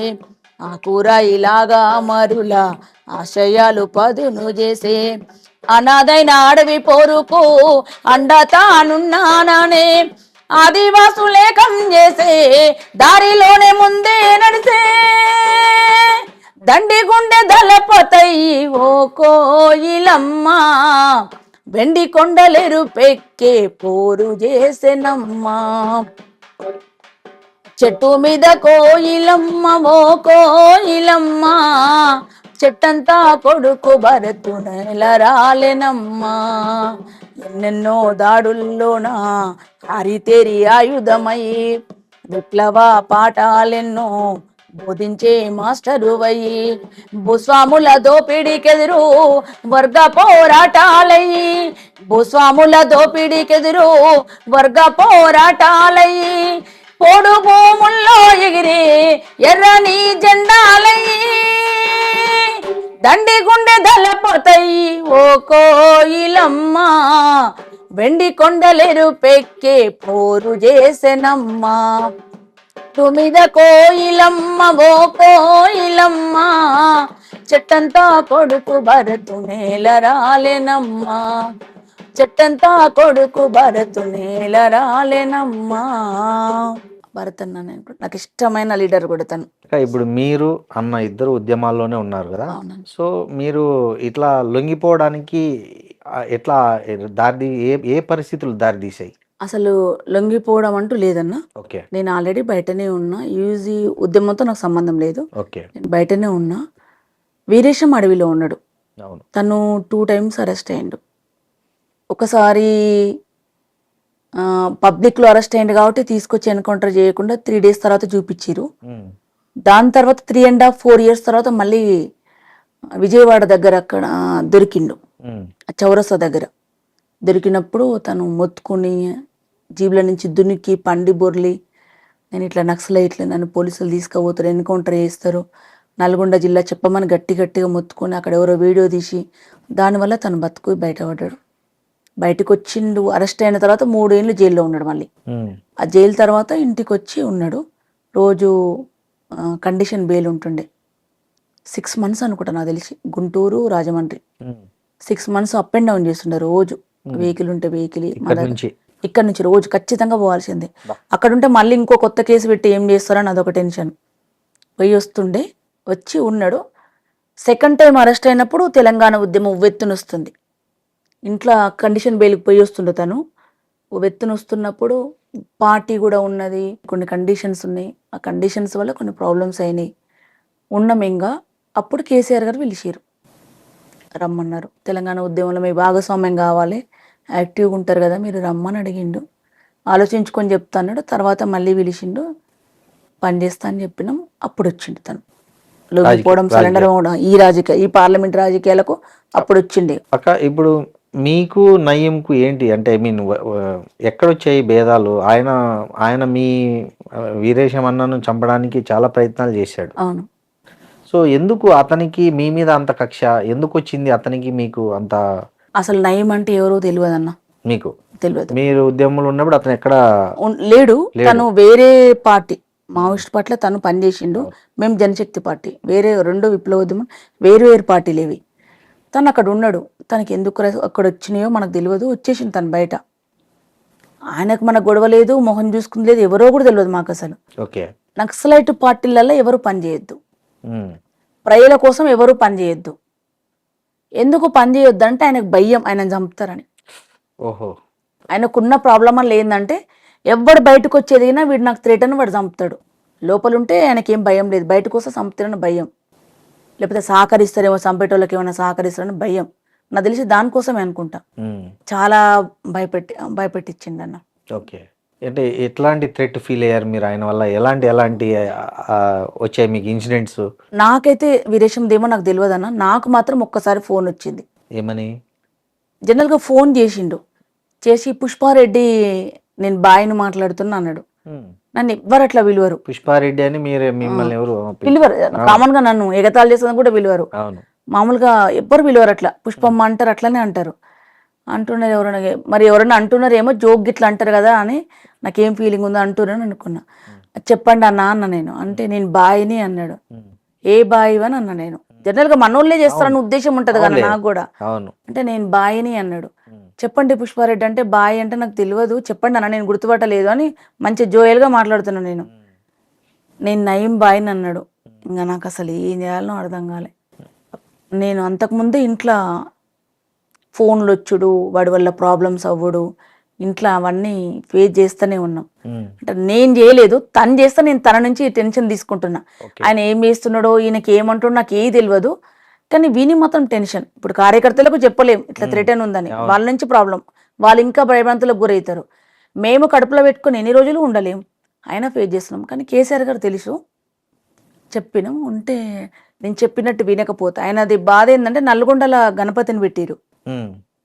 ఆ కూర ఇలాగా మరుల ఆశయాలు పదును చేసే, అనాథైన అడవి పోరుకు అండతానున్నాననే, ఆదివాసులేకం చేసే దారిలోనే ముందే నడిసే, దండి గుండె దళపతయి ఓ కోయిలమ్మ, వెండి కొండలేరు పెక్కే పోరు చేసెనమ్మా. చెట్టు మీద కోయిలమ్మ ఓ కోయిలమ్మ, చెట్టంతా కొడుకు భరతు నేల రాలెనమ్మా. ఎన్నెన్నో దాడుల్లోన హరితేరి ఆయుధమై, విప్లవ పాఠాలెన్నో బోధించే మాస్టరు వయ్యి, భూస్వాముల దోపిడీకెదురు వర్గ పోరాటాలయ్యి, భూస్వాముల దోపిడీకెదురు వర్గ పోరాటాలయ్యి, పోడు భూముల్లో ఎగిరి ఎర్రని జెండాలయ్యి, దండి గుండె దళపతయి ఓ కోయిలమ్మ, వెండి కొండలేరు పెక్కే పోరు చేసెనమ్మా. మీద కోయిలమ్మ ఓ కోయిలమ్మ, చెట్టంతా కొడుకు భరతు నేల రాలెనమ్మా. చెట్టంతా కొడుకు భరతు నేల రాలెనమ్మా. భరత్ అన్న నాకు ఇష్టమైన లీడర్ కూడా తను. ఇప్పుడు మీరు అన్న ఇద్దరు ఉద్యమాల్లోనే ఉన్నారు కదా, అవునండి. సో మీరు ఇట్లా లొంగిపోవడానికి ఎట్లా దారి ఏ పరిస్థితులు దారి తీసాయి? అసలు లొంగిపోవడం అంటూ లేదన్న. ఓకే. నేను ఆల్రెడీ బయటనే ఉన్నా, యూజీ ఉద్యమంతో నాకు సంబంధం లేదు. ఓకే. నేను బయటనే ఉన్నా. వీరేశం అడవిలో ఉన్నాడు. అవును. తను 2 times అరెస్ట్ అయ్యిండు. ఒకసారి పబ్లిక్లో అరెస్ట్ అయ్యిండు కాబట్టి తీసుకొచ్చి ఎన్కౌంటర్ చేయకుండా 3 days తర్వాత చూపించారు. దాని తర్వాత 3.5 4 years తర్వాత మళ్ళీ విజయవాడ దగ్గర అక్కడ దొరికిండు, చౌరస్తా దగ్గర దొరికినప్పుడు తను మొత్తుకుని జీబుల నుంచి దునికి పండి బొర్లి, నేను ఇట్లా నక్సలైట్లు నన్ను పోలీసులు తీసుకుపోతారు, ఎన్కౌంటర్ చేస్తారు, నల్గొండ జిల్లా చెప్పమని గట్టిగా మొత్తుకొని అక్కడ ఎవరో వీడియో తీసి, దానివల్ల తను బతుకు బయటపడ్డాడు. బయటకు వచ్చిండు. అరెస్ట్ అయిన తర్వాత 3 ఏళ్ళు జైల్లో ఉన్నాడు. మళ్ళీ ఆ జైలు తర్వాత ఇంటికి వచ్చి ఉన్నాడు. రోజు కండిషన్ బెయిల్ ఉంటుండే. 6 months అనుకుంటా నాకు తెలిసి, Guntur Rajahmundry 6 months up and down చేస్తుండే. రోజు వెహికల్ ఉంటే వెహికల్, ఇక్కడ నుంచి రోజు ఖచ్చితంగా పోవాల్సిందే. అక్కడ ఉంటే మళ్ళీ ఇంకో కొత్త కేసు పెట్టి ఏం చేస్తారని అదొక టెన్షన్. పోయి వస్తుండే, వచ్చి ఉన్నాడు. సెకండ్ టైం అరెస్ట్ అయినప్పుడు తెలంగాణ ఉద్యమం ఉవ్వెత్తునొస్తుంది. ఇంట్లో కండిషన్ బెయిల్కి పోయి వస్తుండే తను. ఉవ్వెత్తునొస్తున్నప్పుడు పార్టీ కూడా ఉన్నది, కొన్ని కండిషన్స్ ఉన్నాయి. ఆ కండిషన్స్ వల్ల కొన్ని ప్రాబ్లమ్స్ అయినాయి. ఉన్నాం ఇంకా. అప్పుడు కేసీఆర్ గారు పిలిచారు, రమ్మన్నారు. తెలంగాణ ఉద్యమంలో మీ భాగస్వామ్యం కావాలి, యాక్టివ్గా ఉంటారు కదా మీరు, రమ్మని అడిగిండు. ఆలోచించుకొని చెప్తా అన్నాడు. తర్వాత మళ్ళీ పిలిచిండు, పని చేస్తా అని చెప్పినాం. అప్పుడు వచ్చిండు తను. లొంగిపోవడం, సరెండర్ అవ్వడం, ఈ పార్లమెంట్ రాజకీయాలకు అప్పుడు వచ్చిండే. అక్క ఇప్పుడు మీకు నయీంకు ఏంటి అంటే, ఐ మీన్ ఎక్కడొచ్చాయి భేదాలు? ఆయన మీ వీరేశం అన్నను చంపడానికి చాలా ప్రయత్నాలు చేశాడు. అవును. సో ఎందుకు అతనికి మీ మీద అంత కక్ష ఎందుకు వచ్చింది? అతనికి మీకు అంత అసలు నయీం అంటే ఎవరో తెలియదు అన్న. మీకు తెలియదు? మీరు ఉద్యమంలో ఉన్నప్పుడు అతను ఎక్కడ లేడు. తను వేరే పార్టీ, మావోయిస్ట్ పార్టీలో తను పనిచేసిండు. మేము జనశక్తి పార్టీ, వేరే 2 విప్లవోద్యమం వేరు పార్టీలు ఇవి. తను అక్కడ ఉన్నాడు. తనకి ఎందుకు అక్కడ వచ్చినాయో మనకు తెలియదు. వచ్చేసింది తను బయట. ఆయనకు మనకు గొడవ లేదు, మొహం చూసుకుంది లేదు, ఎవరో కూడా తెలియదు మాకు అసలు. నక్సలైట్ పార్టీలలో ఎవరు పనిచేయొద్దు, ప్రజల కోసం ఎవరు పనిచేయొద్దు. ఎందుకు పనిచేయొద్దు అంటే ఆయనకు భయం, ఆయన చంపుతారని. ఓహో. ఆయనకున్న ప్రాబ్లం వల్ల ఏంటంటే, ఎవడు బయటకు వచ్చేదిగినా వీడు నాకు థ్రెట్ అని వాడు చంపుతాడు. లోపలుంటే ఆయనకేం భయం లేదు, బయటకు వస్తే చంపుతారని భయం. లేకపోతే సహకరిస్తారేమో, చంపేటోళ్ళకి ఏమైనా సహకరిస్తారని భయం. నాకు తెలిసి దానికోసమే అనుకుంటా. చాలా భయపెట్టించిండు అన్న. ఓకే. అంటే ఎట్లాంటి థ్రెట్ ఫీల్ అయ్యారు మీరు ఆయన వల్ల? ఎలాంటి వచ్చాయి మీకు ఇన్సిడెంట్స్? నాకైతే వీరేశందేమో నాకు తెలియదు అన్న. నాకు మాత్రం ఒక్కసారి ఫోన్ వచ్చింది. ఏమని? జనరల్గా ఫోన్ చేసి పుష్పారెడ్డి నేను బాయ్ని మాట్లాడుతున్నా అన్నాడు. నన్ను ఎవ్వరు అట్లా పిలువరు. పుష్పారెడ్డి అని మిమ్మల్ని ఎవరు పిలువరు? కామన్ గా నన్ను ఎగతాళి చేసేది కూడా పిలువరు. మామూలుగా ఎవ్వరు పిలువరు. అట్లా పుష్పమ్మ అంటారు, అట్లనే అంటారు. అంటున్నారు ఎవరైనా, మరి ఎవరైనా అంటున్నారు ఏమో జోక్ గిట్లా అంటారు కదా అని నాకేం ఫీలింగ్ ఉందో అంటున్నాను అనుకున్నా. చెప్పండి అన్న అన్న నేను అంటే నేను బాయ్ని అన్నాడు. ఏ బాయ్ అని అన్నా నేను. జనరల్ గా మనోళ్ళే చేస్తారని ఉద్దేశం ఉంటది కదా నాకు కూడా. అంటే నేను బాయ్ని అన్నాడు. చెప్పండి పుష్పారెడ్డి అంటే బాయ్ అంటే నాకు తెలియదు చెప్పండి అన్న నేను గుర్తుపట్టలేదు అని మంచి జోయల్గా మాట్లాడుతున్నాను నేను. నేను నయం బాయ్ని అన్నాడు. ఇంకా నాకు అసలు ఏం చేయాలనో అర్థం కాలే. నేను అంతకుముందే ఇంట్లో ఫోన్లు వచ్చుడు, వాడి వల్ల ప్రాబ్లమ్స్ అవ్వడు, ఇంట్లో అవన్నీ ఫేస్ చేస్తూనే ఉన్నాం. అంటే నేను చేయలేదు, తను చేస్తే నేను తన నుంచి టెన్షన్ తీసుకుంటున్నా. ఆయన ఏం చేస్తున్నాడో, ఈయనకి ఏమంటాడో నాకు ఏది తెలియదు, కానీ విని మాత్రం టెన్షన్. ఇప్పుడు కార్యకర్తలకు చెప్పలేం ఇట్లా థ్రెటన్ ఉందని, వాళ్ళ నుంచి ప్రాబ్లం, వాళ్ళు ఇంకా భయభ్రాంతులకు గురవుతారు. మేము కడుపులో పెట్టుకుని ఎన్ని రోజులు ఉండలేం, అయినా ఫేస్ చేస్తున్నాం. కానీ కేసీఆర్ గారు తెలుసు, చెప్పినాం ఉంటే నేను చెప్పినట్టు వినకపోతే ఆయనది బాధ ఏంటంటే నల్గొండల గణపతిని పెట్టిరు.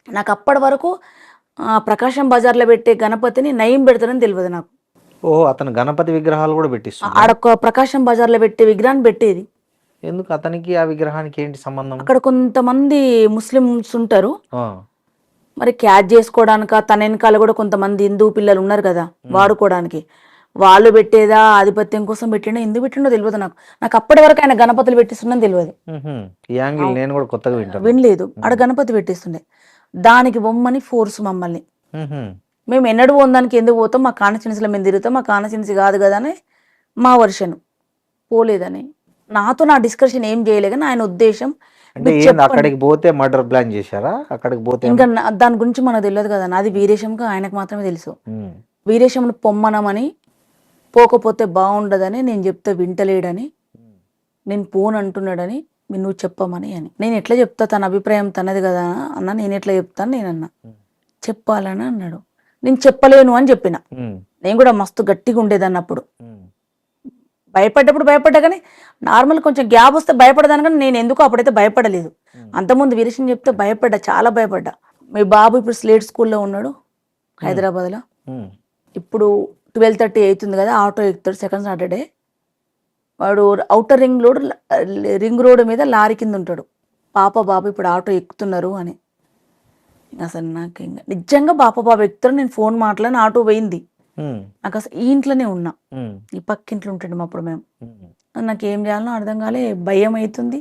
నాకు అప్పటి వరకు ప్రకాశం బజార్లో పెట్టే గణపతిని నయం పెడతారని తెలియదు నాకు. ఓహో, అతను గణపతి విగ్రహాలు కూడా పెట్టిస్తాడు. ఆడొక్క ప్రకాశం బజార్లో పెట్టే విగ్రహాన్ని పెట్టేది. ఎందుకు అతనికి ఆ విగ్రహానికి ఏంటి సంబంధం? అక్కడ కొంతమంది ముస్లిమ్స్ ఉంటారు, మరి క్యాచ్ చేసుకోవడానిక తన వెనకాల కూడా కొంతమంది హిందూ పిల్లలు ఉన్నారు కదా వాడుకోవడానికి, వాళ్ళు పెట్టేదా ఆధిపత్యం కోసం పెట్టిండో ఎందుకు పెట్టిండో తెలియదు నాకు. నాకు అప్పటి వరకు ఆయన గణపతులు పెట్టిస్తుండని తెలియదు. వినలేదు. ఆడ గణపతి పెట్టిస్తుండే, దానికి బొమ్మని ఫోర్స్ మమ్మల్ని. మేము ఎన్నడూ పోదానికి ఎందుకు పోతాం, మా కాన్స్టిట్యున్సీలో మేము తిరుగుతాం, మా కాన్స్టిట్యున్సీ కాదు కదా అని మా వర్షన్. పోలేదని నాతో నా డిస్కషన్ ఏం చేయలే, కానీ ఆయన ఉద్దేశం అక్కడికి పోతే మర్డర్ ప్లాన్ చేశారా? అక్కడికి పోతే ఇంకా దాని గురించి మనకు తెలియదు కదా. నాది వీరేశంకి ఆయనకు మాత్రమే తెలుసు. వీరేశంను పొమ్మనమని, పోకపోతే బాగుండదని నేను చెప్తే వింటలేడని, నేను పోను అంటున్నాడని, నువ్వు చెప్పమని అని. నేను ఎట్లా చెప్తా, తన అభిప్రాయం తనది కదా అన్న, నేను ఎట్లా చెప్తాను నేనన్నా. చెప్పాలని అన్నాడు. నేను చెప్పలేను అని చెప్పిన. నేను కూడా మస్తు గట్టిగా ఉండేదాన్ని అప్పుడు. భయపడ్డప్పుడు భయపడ్డా, కానీ నార్మల్ కొంచెం గ్యాప్ వస్తే భయపడదాను, కానీ నేను ఎందుకో అప్పుడైతే భయపడలేదు. అంతకుముందు వీరేశం చెప్తే భయపడ్డా, చాలా భయపడ్డా. మీ బాబు ఇప్పుడు స్లేట్ స్కూల్లో ఉన్నాడు హైదరాబాద్లో. ఇప్పుడు 12:30 అవుతుంది కదా, ఆటో ఎక్కుతాడు సెకండ్ సాటర్డే. వాడు ఔటర్ రింగ్ రోడ్ మీద లారీ కింద ఉంటాడు. బాబు ఇప్పుడు ఆటో ఎక్కుతున్నారు అని. అసలు నాకు ఇంకా నిజంగా బాబు ఎక్కుతారు. నేను ఫోన్ మాట్లాడిన ఆటో పోయింది. నాకు అసలు ఈ ఇంట్లోనే ఉన్నా, ఈ పక్కింట్లో ఉంటాడు అప్పుడు మేము. నాకేం చేయాలనో అర్థం కాలే, భయం అవుతుంది.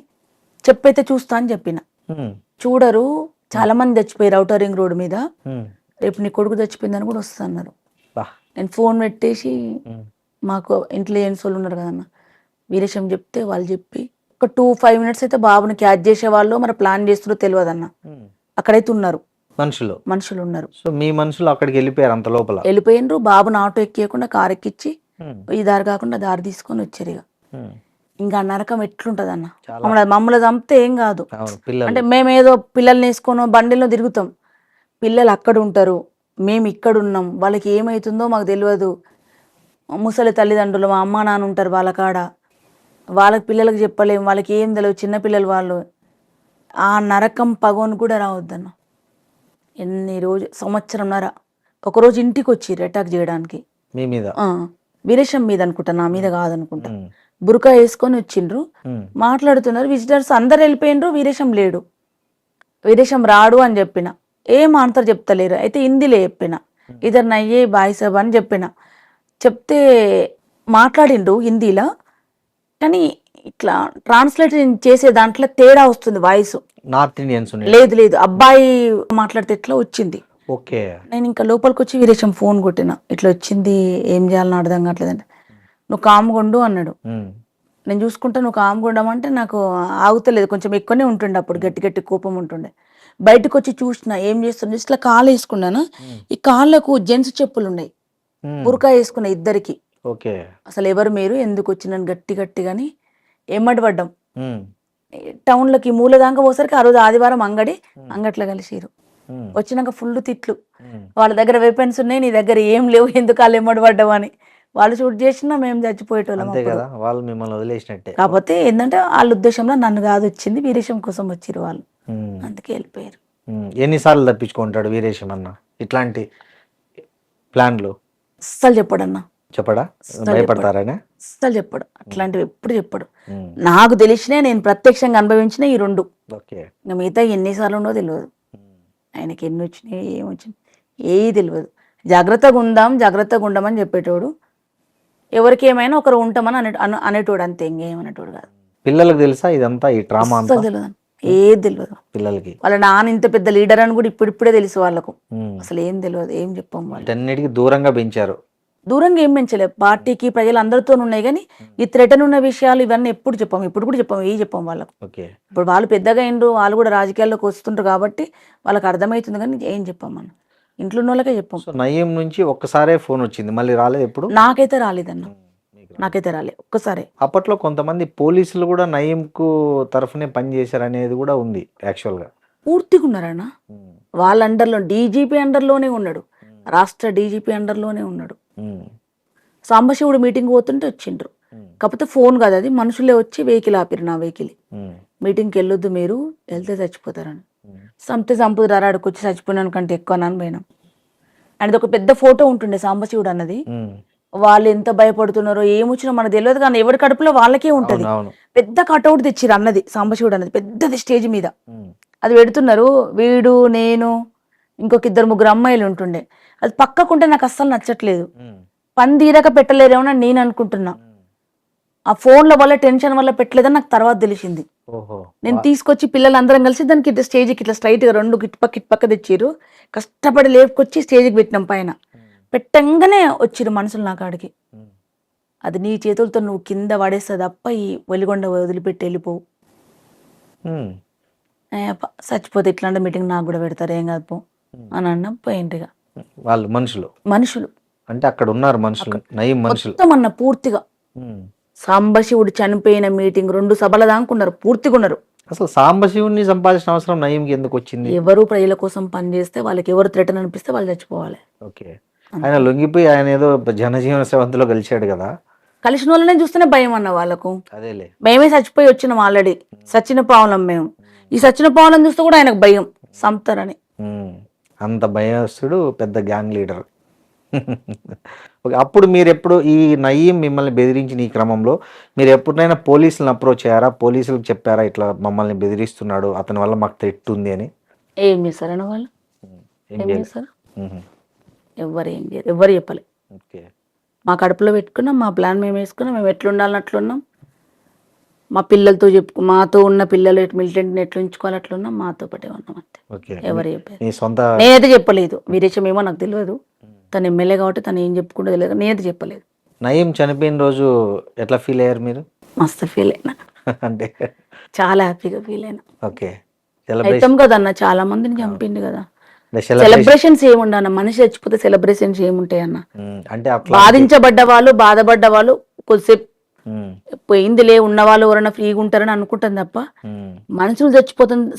చెప్పైతే చూస్తా అని చెప్పిన. చూడరు, చాలా మంది చచ్చిపోయారు ఔటర్ రింగ్ రోడ్ మీద, రేపు నీ కొడుకు చచ్చిపోయిందని కూడా వస్తున్నారు. నేను ఫోన్ పెట్టేసి, మాకు ఇంటెలిజెన్స్ వాళ్ళు ఉన్నారు కదన్న, వీరేశం చెప్తే వాళ్ళు చెప్పి ఒక 2-5 minutes అయితే బాబుని క్యాచ్ చేసేవాళ్ళు, మరి ప్లాన్ చేస్తున్నా తెలియదు అన్న. అక్కడైతే ఉన్నారు మనుషులు ఉన్నారు. సో మీ మనుషులు అక్కడికి వెళ్ళిపోయారు, అంత లోపల వెళ్ళిపోయినరు. బాబుని ఆటో ఎక్కియకుండా కారు ఎక్కించి ఈ దారి కాకుండా దారి తీసుకొని వచ్చారు. ఇక ఇంకా నరకం ఎట్లుంటది అన్న. మమ్మల్ని చంపితే ఏం కాదు, అంటే మేమేదో పిల్లల్ని వేసుకొని బండిలో తిరుగుతాం, పిల్లలు అక్కడ ఉంటారు, మేము ఇక్కడ ఉన్నాం, వాళ్ళకి ఏమవుతుందో మాకు తెలియదు. ముసలి తల్లిదండ్రులు, మా అమ్మ నాన్న ఉంటారు వాళ్ళ కాడ, వాళ్ళకి పిల్లలకు చెప్పలేము, వాళ్ళకి ఏం తెలియదు, చిన్నపిల్లలు వాళ్ళు. ఆ నరకం పగోని కూడా రావద్దన్న. ఎన్ని రోజులు, సంవత్సరంన్నర. ఒకరోజు ఇంటికి వచ్చిర్రు అటాక్ చేయడానికి, మీ మీద, వీరేశం మీద అనుకుంటా, నా మీద కాదనుకుంటా. బురకా వేసుకొని వచ్చిండ్రు, మాట్లాడుతున్నారు. విజిటర్స్ అందరు వెళ్ళిపోయినరు, వీరేశం లేడు. వీరేశం రాడు అని చెప్పిన, ఏం ఆన్సర్ చెప్తలేరు. అయితే హిందీలో చెప్పిన, ఇద్దరు నయ్యే బాయ్ సాబ్ అని చెప్పిన. చెప్తే మాట్లాడిండ్రు హిందీలో, కానీ ఇట్లా ట్రాన్స్లేట్ చేసే దాంట్లో తేడా వస్తుంది వాయిస్. నార్త్ ఇండియన్స్ లేదు, అబ్బాయి మాట్లాడితే ఎట్లా వచ్చింది. ఓకే. నేను ఇంకా లోపలికి వచ్చి వీరేశం ఫోన్ కొట్టిన, ఇట్లా వచ్చింది, ఏం చేయాలని అర్థం కావట్లేదంటే, నువ్వు కామ్గొండు అన్నాడు. నేను చూసుకుంటా, నువ్వు కామ్గొండమంటే నాకు ఆగుతలేదు, కొంచెం ఎక్కువనే ఉంటుండే అప్పుడు, గట్టి కోపం ఉంటుండే. బయటకు వచ్చి చూసిన ఏం చేస్తున్నా, ఇట్లా కాలు వేసుకున్నాను. ఈ కాళ్ళకు జెంట్స్ చెప్పులు ఉన్నాయి, బురకా వేసుకున్నా ఇద్దరికి. అసలు ఎవరు మీరు, ఎందుకు వచ్చినాను, గట్టిగాని ఎమ్మడి పడ్డాం. టౌన్లోకి మూల దాకా పోసరికి ఆ రోజు ఆదివారం అంగట్లో కలిసిరు. వచ్చినాక ఫుల్ తిట్లు, వాళ్ళ దగ్గర వెపన్స్ ఉన్నాయి, నీ దగ్గర ఏం లేవు, ఎందుకు వాళ్ళు ఎమ్మడి పడ్డావు అని. వాళ్ళు షూట్ చేసినా మేము చచ్చిపోయేటోళ్ళం అంతే అప్పుడు. కదా, వాళ్ళు మిమ్మల్ని వదిలేసినట్టే. కాకపోతే ఏంటంటే వాళ్ళ ఉద్దేశంలో నన్ను కాదు వచ్చింది, వీరేశం కోసం వచ్చిరు వాళ్ళు, అందుకే వెళ్ళిపోయారు. ఎన్నిసార్లు తప్పించుకుంటాడు వీరేశం అన్న ఇట్లాంటి ప్లాన్లు? అస్సలు చెప్పడన్నా, చెప్పడా? అస్సలు భయపడతారనే? అస్సలు చెప్పడు, అట్లాంటివి ఎప్పుడు చెప్పడు. నాకు తెలిసినా నేను ప్రత్యక్షంగా అనుభవించిన ఈ రెండు, ఓకే. ఇంకా మిగతా ఎన్నిసార్లు ఉండో తెలియదు. ఆయనకి ఎన్ని వచ్చినాయి ఏమొచ్చినాయి ఏది తెలియదు. జాగ్రత్తగా ఉందాం, జాగ్రత్తగా ఉండమని చెప్పేటోడు. ఎవరికి ఏమైనా ఒకరు ఉంటామని అనేటోడు, అంతే, ఇంకేమనేటోడు కాదు. పిల్లలకు తెలుసా ఇదంతా, ఈ ట్రామా అంతా? అస్సలు తెలియదు, ఏది తెలియదు పిల్లలకి. వాళ్ళ నాన్న ఇంత పెద్ద లీడర్ అని కూడా ఇప్పుడిప్పుడే తెలుసు వాళ్ళకు. అసలు ఏం తెలియదు, ఏం చెప్పాం వాళ్ళు. వీటన్నిటికీ దూరంగా పెంచారు. దూరంగా ఏం పెంచలేదు, పార్టీకి ప్రజలందరితో ఉన్నాయి, కానీ ఈ థ్రెటన్ ఉన్న విషయాలు ఇవన్నీ ఎప్పుడు చెప్పాము, ఇప్పుడు కూడా చెప్పాము, ఏ చెప్పాం వాళ్ళకు. ఓకే. ఇప్పుడు వాళ్ళు పెద్దగా అయిండ్రు, వాళ్ళు కూడా రాజకీయాల్లోకి వస్తుంటారు కాబట్టి వాళ్ళకి అర్థమవుతుంది, కానీ ఏం చెప్పాం మనం, ఇంట్లో ఉన్న వాళ్ళకే చెప్పాం. సో నయీం నుంచి ఒక్కసారే ఫోన్ వచ్చింది, మళ్ళీ రాలేదు ఎప్పుడు? నాకైతే రాలేదన్న, నాకైతే రాలేదు ఒక్కసారి. అప్పట్లో కొంతమంది పోలీసులు కూడా నయీంకు తరఫునే పనిచేశారు అనేది కూడా ఉంది యాక్చువల్గా. పూర్తిగా ఉన్నారన్న, వాళ్ళ అండర్లో డీజీపీ అండర్లోనే ఉన్నాడు, రాష్ట్ర డీజీపీ అండర్లోనే ఉన్నాడు. సాంబశివుడు మీటింగ్ పోతుంటే వచ్చిండ్రు, కాకపోతే ఫోన్ కాదు అది, మనుషులే వచ్చి వెహికల్ ఆపిరు, నా వెహికల్. మీటింగ్కి వెళ్ళొద్దు మీరు, వెళ్తే చచ్చిపోతారని. చంపుదు రారాడికి వచ్చి చచ్చిపోయినాను కంటే ఎక్కువ అని పోయినాం. అనేది ఒక పెద్ద ఫోటో ఉంటుండే సాంబశివుడు అన్నది. వాళ్ళు ఎంత భయపడుతున్నారో ఏమొచ్చినా మనకు తెలియదు, కానీ ఎవరి కడుపులో వాళ్ళకే ఉంటది. పెద్ద కటౌట్ తెచ్చిరు అన్నది, సాంబశివుడు అన్నది పెద్దది, స్టేజ్ మీద అది పెడుతున్నారు. వీడు, నేను, ఇంకొక 2-3 అమ్మాయిలు ఉంటుండే. అది పక్కకుంటే నాకు అస్సలు నచ్చట్లేదు, పని తీరక పెట్టలేరేమో నేను అనుకుంటున్నా. ఆ ఫోన్ల వల్ల టెన్షన్ వల్ల పెట్టలేదని నాకు తర్వాత తెలిసింది. నేను తీసుకొచ్చి పిల్లలందరం కలిసి దానికి ఇట్లా స్టేజ్కి ఇట్లా స్ట్రైట్గా 2 ఇటుపక్క తెచ్చిరు, కష్టపడి లేపుకొచ్చి స్టేజ్కి పెట్టినాం. పైన పెట్టంగానే వచ్చిరు మనుషులు నా కాడికి. అది నీ చేతులతో నువ్వు కింద పడేస్తే తప్ప ఈ వెలిగొండ వదిలిపెట్టి వెళ్ళిపోవు, చచ్చిపోతే ఇట్లాంటి మీటింగ్ నాకు కూడా పెడతారు, ఏం కాదు పో అని అన్నాం. పోయింటిగా వాళ్ళు మనుషులు అంటే అక్కడ ఉన్నారు మనుషులు, నయీం మనుషులు మొత్తం అన్న పూర్తిగా. సాంబశివుడు చనిపోయిన మీటింగ్ 2 సభల దాకున్నారు, పూర్తిగా ఉన్నారు. అసలు సాంబశివుడిని సంపాదించిన అవసరం నయీంకి ఎందుకు వచ్చింది? ఎవరు ప్రజల కోసం పనిచేస్తే వాళ్ళకి ఎవరు థ్రెటన్ అనిపిస్తే వాళ్ళు చచ్చిపోవాలి. ఓకే. ఆయన లొంగిపోయి ఆయన ఏదో జనజీవన సేవంతిలో కలిశాడు కదా, కలిసిన వాళ్ళనే చూస్తేనే భయం అన్న వాళ్ళకు. అదేలే, మేమే చచ్చిపోయి వచ్చినాం ఆల్రెడీ, సచిన పావులం మేము. ఈ సచిన పావులం చూస్తే కూడా ఆయనకు భయం, సంపుతారని. అంత భయస్తుడు, పెద్ద గ్యాంగ్ లీడర్. ఓకే. అప్పుడు మీరు ఎప్పుడు ఈ నయీం మిమ్మల్ని బెదిరించిన ఈ క్రమంలో మీరు ఎప్పుడైనా పోలీసులను అప్రోచ్ అయ్యారా? పోలీసులకు చెప్పారా ఇట్లా మమ్మల్ని బెదిరిస్తున్నాడు, అతని వల్ల మాకు థ్రెట్ ఉంది అని? ఏం చేస్తారన్న వాళ్ళు, ఏం చేస్తారు? ఎవరు ఏం చేయరు, ఎవరు చెప్పలే. ఓకే. మా కడుపులో పెట్టుకున్నాం, మా ప్లాన్ మేము వేసుకున్నాం, మేము ఎట్లుండాలని అట్లున్నాం. మా పిల్లలతో మాతో ఉన్న పిల్లలు మిలిటెంట్ని ఎట్లా ఉంచుకోవాలి అట్లున్నాం, మాతో పాటే ఉన్నాం అంతే. ఓకే. ఎవరు చెప్పారు? మీ సొంత నేనైతే చెప్పలేదు. వీరేశం ఏమో నాకు తెలియదు, తను ఎమ్మెల్యే కాబట్టి తను ఏం చెప్పుకుంటూ తెలియదు, నేనైతే చెప్పలేదు. నయీం చనిపోయిన రోజు ఎట్లా ఫీల్ అయ్యారు మీరు? మస్తు ఫీల్ అయినా, అంటే చాలా హ్యాపీగా ఫీల్ అయినా. ఓకే. అవుతాం కదన్న, చాలా మందిని చంపిండు కదా. సెలబ్రేషన్స్ ఏముండన్న, మనిషి చచ్చిపోతే సెలబ్రేషన్స్ ఏముంటాయి అన్న. అంటే బాధించబడ్డ వాళ్ళు, బాధపడ్డ వాళ్ళు కొద్దిసేపు పోయిందిలే, ఉన్న వాళ్ళు ఎవరైనా ఫ్రీగా ఉంటారని అనుకుంటాం తప్ప, మనుషులు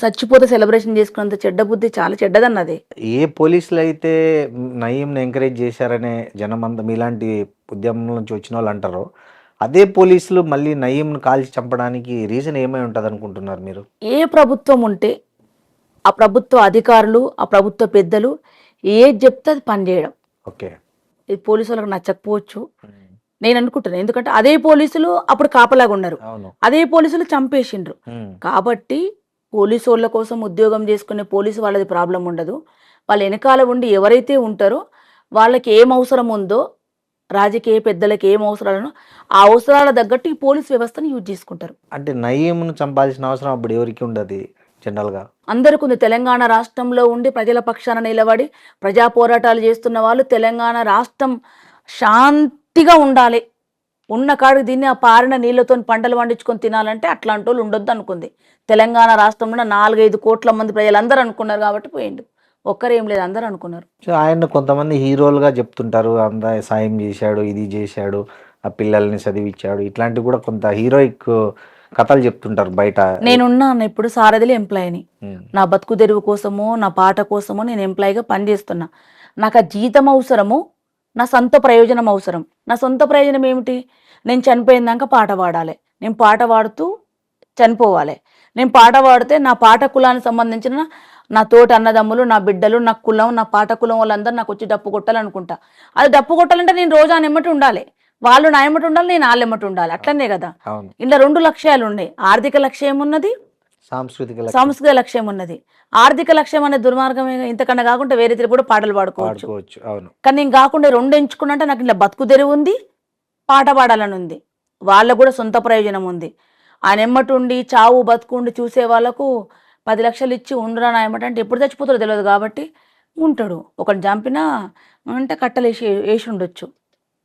చచ్చిపోతే సెలబ్రేషన్ చేసుకున్నంత చెడ్డ బుద్ధి చాలా చెడ్డదన్నది. ఏ పోలీసులు అయితే నయీంని ఎంకరేజ్ చేశారనే జనం అంతా మీలాంటి ఉద్యమం నుంచి వచ్చిన వాళ్ళు అంటారో, అదే పోలీసులు మళ్ళీ నయీంను కాల్చి చంపడానికి రీజన్ ఏమై ఉంటుంది అనుకుంటున్నారు మీరు? ఏ ప్రభుత్వం ఉంటే ఆ ప్రభుత్వ అధికారులు, ఆ ప్రభుత్వ పెద్దలు ఏది చెప్తే అది పనిచేయడం. ఓకే. ఇది పోలీసు వాళ్ళకి నచ్చకపోవచ్చు నేను అనుకుంటున్నాను, ఎందుకంటే అదే పోలీసులు అప్పుడు కాపలాగా ఉన్నారు, అదే పోలీసులు చంపేసిండ్రు. కాబట్టి పోలీసు వాళ్ళ కోసం ఉద్యోగం చేసుకునే పోలీసు వాళ్ళది ప్రాబ్లం ఉండదు. వాళ్ళ వెనకాల ఉండి ఎవరైతే ఉంటారో వాళ్ళకి ఏం అవసరం ఉందో, రాజకీయ పెద్దలకి ఏం అవసరాలను ఆ అవసరాల తగ్గట్టు ఈ పోలీస్ వ్యవస్థను యూజ్ చేసుకుంటారు. అంటే నయీంను చంపాల్సిన అవసరం అప్పుడు ఎవరికి ఉండదు జనరల్గా? అందరికీ ఉంది. తెలంగాణ రాష్ట్రంలో ఉండి ప్రజల పక్షాన నిలబడి ప్రజా పోరాటాలు చేస్తున్న వాళ్ళు, తెలంగాణ రాష్ట్రం శాంతిగా ఉండాలి, ఉన్న కాడికి దీన్ని ఆ పారిన నీళ్ళతో పంటలు పండించుకొని తినాలంటే అట్లాంటి వాళ్ళు ఉండొద్దు అనుకుంది. తెలంగాణ రాష్ట్రంలో 4-5 కోట్ల మంది ప్రజలందరూ అనుకున్నారు కాబట్టి పోయిండు, ఒక్కరేం లేదు, అందరూ అనుకున్నారు. సో ఆయన కొంతమంది హీరోలుగా చెప్తుంటారు, అంత సాయం చేశాడు, ఇది చేశాడు, ఆ పిల్లల్ని చదివించాడు, ఇట్లాంటివి కూడా కొంత హీరోయిక్ కథలు చెప్తుంటారు బయట. నేనున్నాను ఇప్పుడు సారథిలో ఎంప్లాయీని. ఉమ్, నా బతుకు తెరువు కోసమో నా పాట కోసమో నేను ఎంప్లాయీగా పనిచేస్తున్నా. నాకు ఆ జీతం అవసరము, నా సొంత ప్రయోజనం అవసరం. నా సొంత ప్రయోజనం ఏమిటి? నేను చనిపోయిందాక పాట పాడాలి, నేను పాట పాడుతూ చనిపోవాలి. నేను పాట పాడితే నా పాట కులానికి సంబంధించిన నా తోటి అన్నదమ్ములు, నా బిడ్డలు, నా కులం, నా పాట కులం వాళ్ళందరూ నాకు వచ్చి డప్పు కొట్టాలనుకుంటా. అది డప్పు కొట్టాలంటే నేను రోజు ఆయన ఎమ్మటి ఉండాలి, వాళ్ళు నా ఎమ్మటి ఉండాలి, నేను వాళ్ళ ఎమ్మటి ఉండాలి. అట్లనే కదా. అవును. ఇలా 2 లక్ష్యాలు ఉన్నాయి. ఆర్థిక లక్ష్యం ఉన్నది, సాంస్కృతిక సాంస్కృతిక లక్ష్యం ఉన్నది. ఆర్థిక లక్ష్యం అనే దుర్మార్గమే. ఇంతకన్నా కాకుండా వేరే తిరిగి కూడా పాటలు పాడుకోవచ్చు. పాడుకోవచ్చు. అవును. కానీ నేను కాకుండా 2 ఎంచుకున్నంటే నాకు ఇలా బతుకు తెరువు ఉంది, పాట పాడాలని ఉంది. వాళ్ళకు కూడా సొంత ప్రయోజనం ఉంది. ఆయన ఎమ్మటి ఉండి చావు బతుకుండి చూసే వాళ్ళకు 10 లక్షలు ఇచ్చి ఉండరా నా ఎమ్మటి అంటే ఎప్పుడు చచ్చిపోతారో తెలియదు కాబట్టి ఉంటాడు. ఒకటి చంపినా అంటే కట్టలేసి వేసి ఉండొచ్చు.